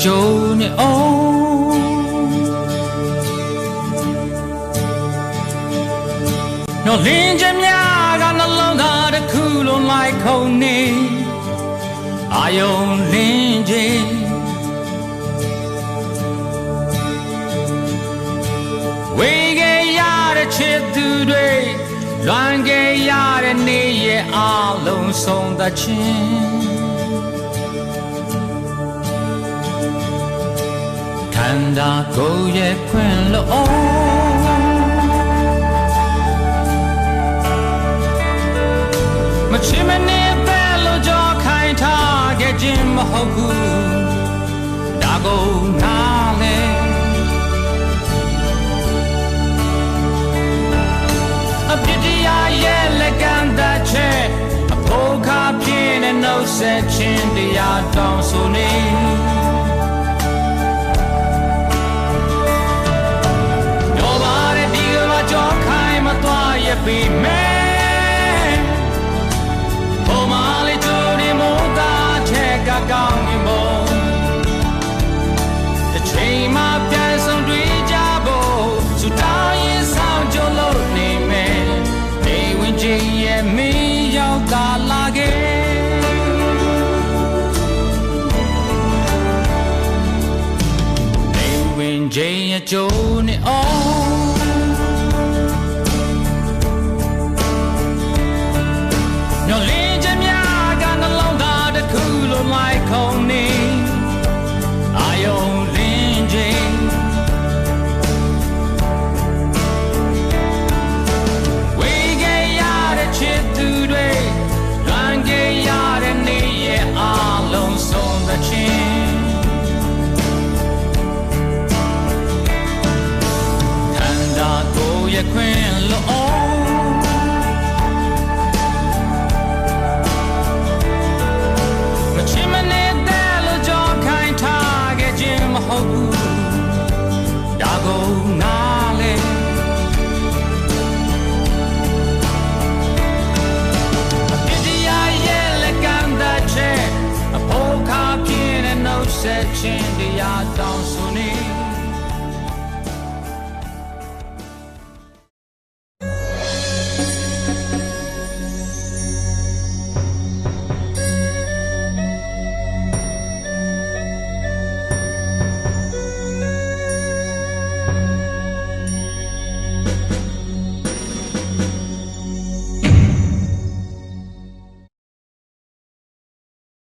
ကြုံနေအောင်ညလင်းချင်များကနှလုံးသားတစ်ခုလုံးလိုက်ခုန်နေအာယုံလင်းခြင်းဝေးခဲ့ရတဲ့ချစ်သူတွေလွန်ခဲ့ရတဲ့နေ့ရဲ့အလုံးဆုံးသခြင်းခန္ဓာကိုယ်ရဲ့ခွင့်လို့မချင်မနေပဲလို့ကြောခိုင်းထားခဲ့ခြင်းမဟုတ်ဘူးဒါကိုနားလဲအပြစ်တရားရဲ့လက်ကမ်းသက်ချက်အဖို့ခါပြင်းတဲ့နှုတ်ဆက်ခြင်းတရားတောင်းဆိုနေတော့ပါတဲ့ဒီကမှာကြောခိုင်းမသွားရပြီမဲကောင်းရင်ဘောတစ်ချိန်မှပြန်ဆောင်တွေ့ကြဖို့သူတောင်းရင်ဆောင်ကြလို့နေမယ်နေဝင်ချင်းရဲ့မင်းရောက်တာလာခဲ့နေဝင်ချင်းရဲ့ကြုံနေအောင်ညလင်းချင်များကနှလုံးသားတစ်ခုလုံးလိုက်ခုန်နေအာယုံလင်းခြင်းဝေးခဲ့ရတဲ့ချစ်သူတွေလွန်ခဲ့ရတဲ့နေ့ရဲ့အလုံးဆုံးသခြင်းခန္ဓာကိုယ်ရဲ့ခွင့်